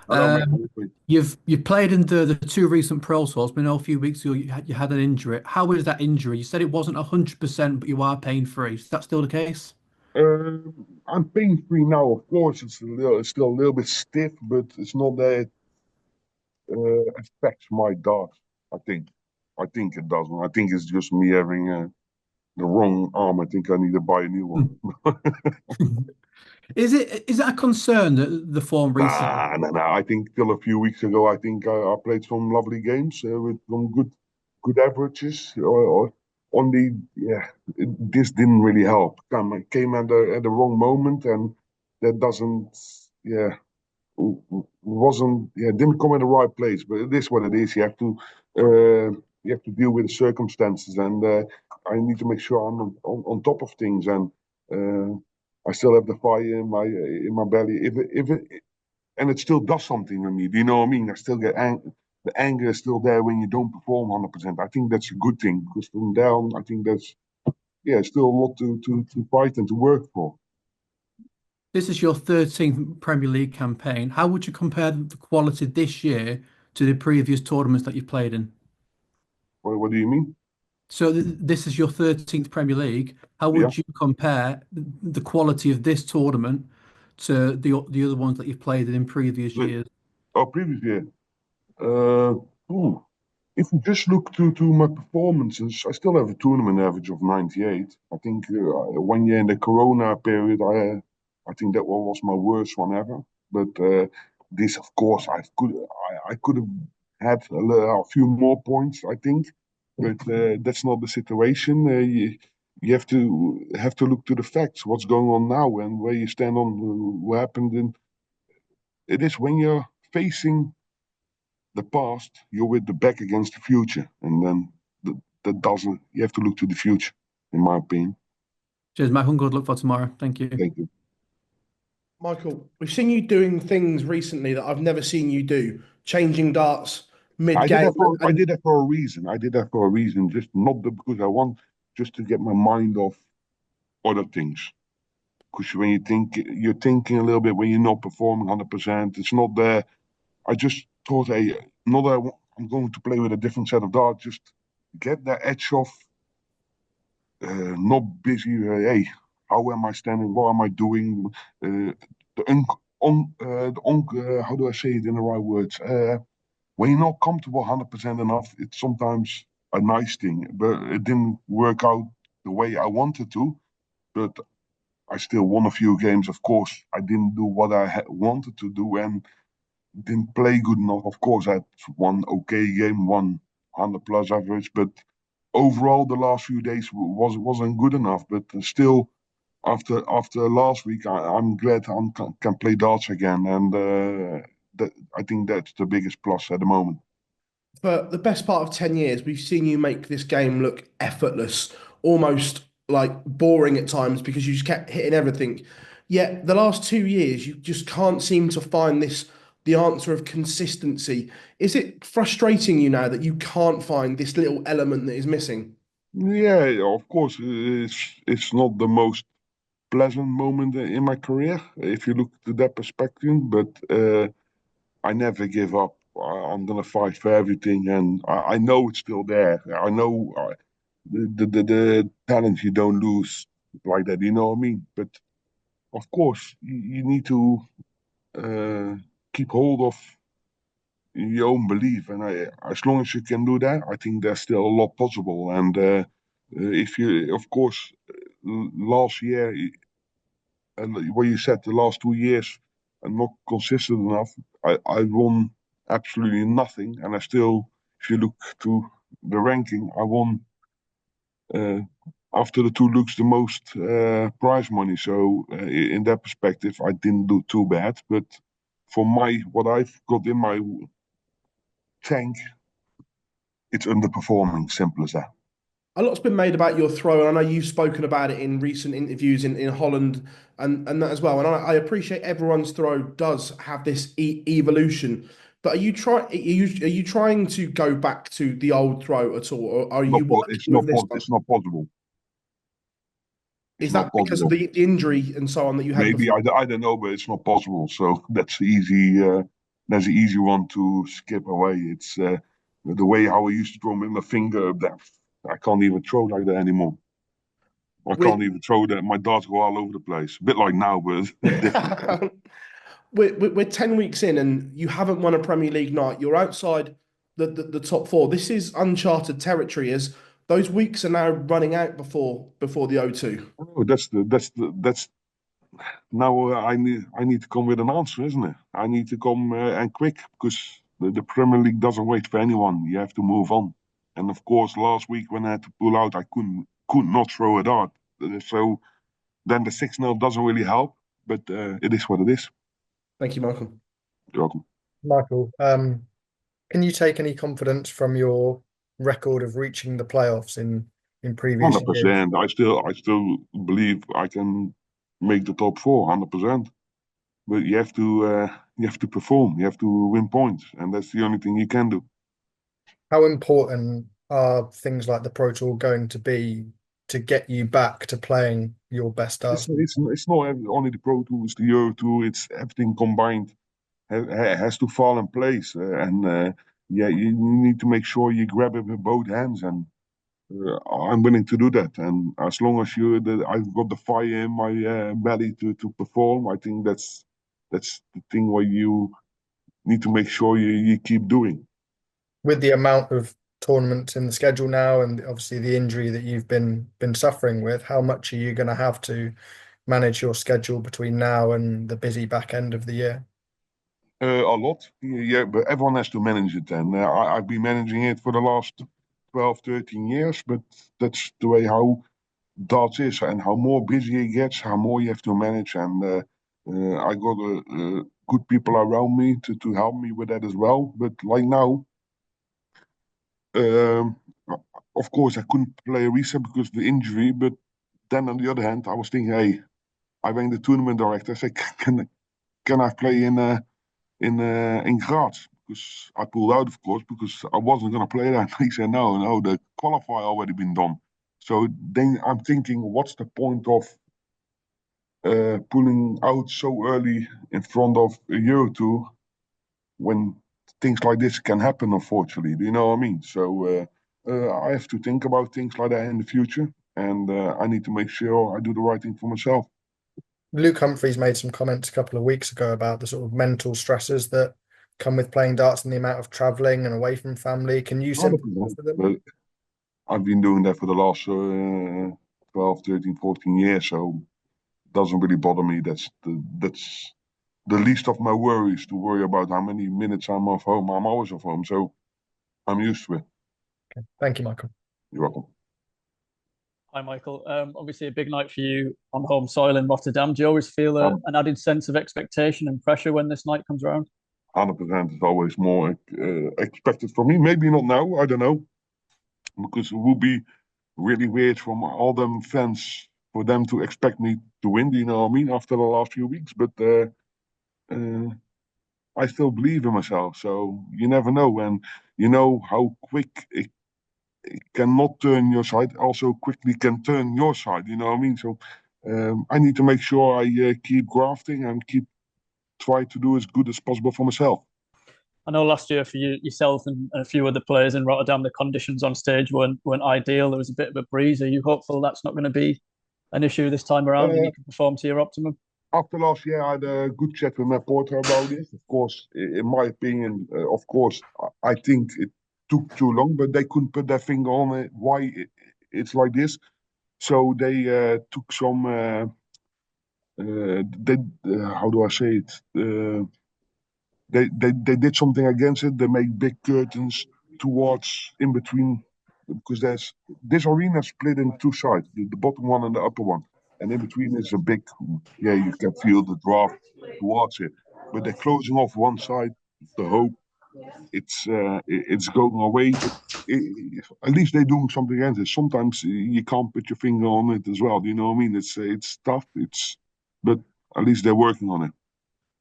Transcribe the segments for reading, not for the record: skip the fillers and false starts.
Hello, mate. You've played in the two recent Pro Tours. We know a few weeks ago you had an injury. How is that injury? You said it wasn't 100%, but you are pain free. Is that still the case? I'm pain free now. Of course, it's still a little bit stiff, but it's not that it affects my dart. I think. I think it doesn't. I think it's just me having the wrong arm. I think I need to buy a new one. Is it a concern that the form recently? Nah, nah, nah. I think till a few weeks ago, I think I played some lovely games with some good averages. Or only, yeah, this didn't really help. Came at the wrong moment, and that doesn't, yeah, wasn't, yeah, didn't come in the right place. But it is what it is. You have to deal with the circumstances, and I need to make sure I'm on top of things. And uh, I still have the fire in my belly. If it and it still does something with me. Do you know what I mean? I still get the anger is still there when you don't perform 100%. I think that's a good thing because from down, I think that's yeah, still a lot to fight and to work for. This is your 13th Premier League campaign. How would you compare the quality this year to the previous tournaments that you've played in? What do you mean? So this is your 13th Premier League. How Yeah. would you compare the quality of this tournament to the other ones that you've played in previous The, years? previous year. Uh, ooh, if you just look to my performances, I still have a tournament average of 98. I think 1 year in the Corona period, I think that one was my worst one ever. But this, of course, I could have had a few more points, I think, but that's not the situation. You have to look to the facts, what's going on now, and where you stand on what happened. And it is when you're facing the past, you're with the back against the future, and then that doesn't. You have to look to the future, in my opinion. Cheers, Michael. Good luck for tomorrow. Thank you. Thank you. Michael, we've seen you doing things recently that I've never seen you do, changing darts mid-game. I And did that for a reason. I did that for a reason, just not because I want, just to get my mind off other things. Because when you think you're thinking a little bit when you're not performing 100%, it's not there. I just thought, hey, not that I'm going to play with a different set of darts. Just get that edge off. Not busy. Hey, how am I standing? What am I doing? The how do I say it in the right words? When you're not comfortable 100% enough, it's sometimes a nice thing, but it didn't work out the way I wanted to. But I still won a few games. Of course, I didn't do what I wanted to do and didn't play good enough. Of course, I had one okay game, 100 plus average, but overall, the last few days wasn't good enough. But still, after last week, I'm glad I can play darts again, and that I think that's the biggest plus at the moment. for the best part of 10 years, we've seen you make this game look effortless, almost like boring at times because you just kept hitting everything. Yet the last 2 years, you just can't seem to find the answer of consistency. Is it frustrating you now that you can't find this little element that is missing? Yeah, of course, it's not the most pleasant moment in my career if you look to that perspective, but I never give up. I'm gonna fight for everything, and I know it's still there. I know the talent you don't lose like that. You know what I mean? But of course, you need to uh, keep hold of your own belief, and as long as you can do that, I think there's still a lot possible. And if you, of course, last year, and what you said, the last 2 years, I'm not consistent enough. I won absolutely nothing, and I still, if you look to the ranking, I won uh, after the two looks the most prize money. So in that perspective, I didn't do too bad. But for my what I've got in my tank, it's underperforming. Simple as that. A lot's been made about your throw, and I know you've spoken about it in recent interviews in Holland and that as well. And I appreciate everyone's throw does have this evolution. But are you trying to go back to the old throw at all, or are you It's working not. with this one? It's not possible. It's Is not that because of possible. the injury and so on that you had Maybe before? I don't know, but it's not possible. So that's easy. there's an easy one to skip away. It's the way how I used to throw with my finger up there. I can't even throw like that anymore. I We're, can't even throw that. My darts go all over the place. A bit like now, but different. we're 10 weeks in and you haven't won a Premier League night. You're outside the top four. This is uncharted territory as those weeks are now running out before the O2. Oh, that's now I need to come with an answer, isn't it? I need to come and quick because the Premier League doesn't wait for anyone. You have to move on. And of course, last week when I had to pull out, I could not throw a dart. So then the 6-0 doesn't really help, but it is what it is. Thank you, Michael. You're welcome. Michael, can you take any confidence from your record of reaching the playoffs in previous years? 100%. I still believe I can make the top four. 100%. But you have to perform. You have to win points, and that's the only thing you can do. How important are things like the Pro Tour going to be to get you back to playing your best darts? It's not only the Pro Tour, it's the Euro Tour. It's everything combined has to fall in place, yeah, you need to make sure you grab it with both hands, and I'm willing to do that. And as long as I've got the fire in my belly to perform, I think that's the thing where you need to make sure you keep doing. With the amount of tournaments in the schedule now, and obviously the injury that you've been suffering with, how much are you going to have to manage your schedule between now and the busy back end of the year? A lot, yeah, but everyone has to manage it. And I've been managing it for the last 12, 13 years, but that's the way how darts is. And how more busy it gets, how more you have to manage. And I got good people around me to help me with that as well. But like now, um, of course, I couldn't play a reset because of the injury. But then on the other hand, I was thinking, hey, I rang the tournament director. I said, can I play in Graz? Because I pulled out, of course, because I wasn't going to play that. He said, no, the qualifier already been done. So then I'm thinking, what's the point of pulling out so early in front of a Euro Tour when things like this can happen, unfortunately? Do you know what I mean? So I have to think about things like that in the future, and I need to make sure I do the right thing for myself. Luke Humphreys made some comments a couple of weeks ago about the sort of mental stresses that come with playing darts and the amount of traveling and away from family. Can you sympathize with them? But I've been doing that for the last 12, 13, 14 years, so it doesn't really bother me. That's the least of my worries, to worry about how many minutes I'm off home. I'm always off home, so I'm used to it. Okay. Thank you, Michael. You're welcome. Hi, Michael. Obviously, a big night for you on home soil in Rotterdam. Do you always feel an added sense of expectation and pressure when this night comes around? 100% is always more expected from me. Maybe not now, I don't know. Because it would be really weird from all them fans for them to expect me to win, you know what I mean, after the last few weeks. But I still believe in myself, so you never know. And you know how quick it cannot turn your side, also quickly can turn your side, you know what I mean? So I need to make sure I keep grafting and keep try to do as good as possible for myself. I know last year for yourself and a few other players in Rotterdam, the conditions on stage weren't ideal. There was a bit of a breeze. Are you hopeful that's not going to be an issue this time around and you can perform to your optimum? After last year, I had a good chat with Matt Porter about this. Of course, in my opinion, of course, I think it took too long, but they couldn't put their finger on it, why it's like this. So they took some, how do I say it? They did something against it. They make big curtains towards in between, because there's this arena split in two sides, the bottom one and the upper one, and in between is a big, yeah, you can feel the draft towards it, but they're closing off one side. The hope it's going away, but at least they're doing something against it. Sometimes you can't put your finger on it as well. Do you know what I mean? It's tough. But at least they're working on it.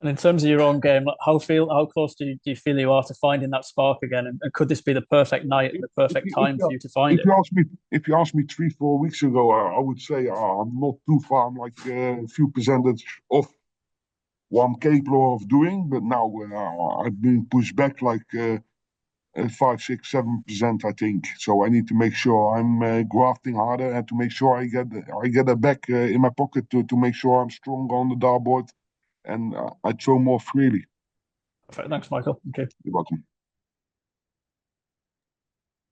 And in terms of your own game, how close do you feel you are to finding that spark again? And could this be the perfect night and the perfect time for you to find it? If you asked me 3-4 weeks ago, I would say I'm not too far. I'm like a few percentage off what I'm capable of doing. But now I've been pushed back like 5, 6, 7%, I think. So I need to make sure I'm grafting harder and to make sure I get it back in my pocket to make sure I'm strong on the dartboard and I throw more freely. Perfect. Thanks, Michael. Okay. You're welcome.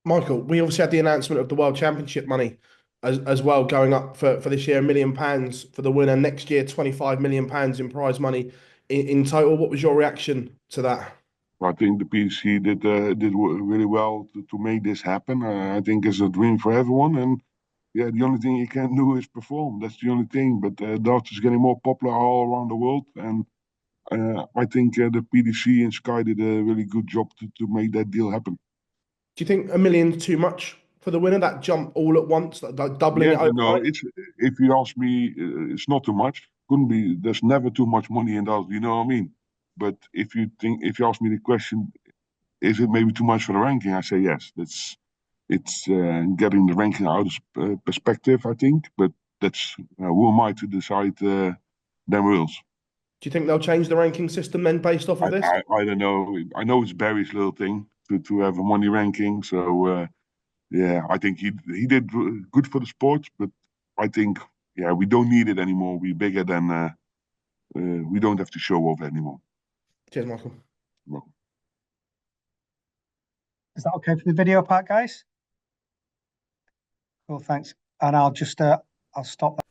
Michael, we obviously had the announcement of the World Championship money as well going up for this year, £1 million for the winner. Next year, £25 million in prize money in total. What was your reaction to that? I think the PDC did really well to make this happen. I think it's a dream for everyone, and yeah, the only thing you can do is perform. That's the only thing. But darts is getting more popular all around the world, and I think the PDC and Sky did a really good job to make that deal happen. Do you think £1 million too much for the winner? That jump all at once, like doubling it Yeah, no, overnight? if you ask me, it's not too much. Couldn't be. There's never too much money in darts. You know what I mean? But if you ask me the question, is it maybe too much for the ranking? I say yes. It's getting the ranking out of perspective, I think. But that's who am I to decide them rules? Do you think they'll change the ranking system then based off of this? I don't know. I know it's Barry's little thing to have a money ranking. So yeah, I think he did good for the sport. But I think we don't need it anymore. We're bigger than we don't have to show off anymore. Cheers, Michael. Well. Is that okay for the video part, guys? Well, thanks. And I'll just I'll stop that.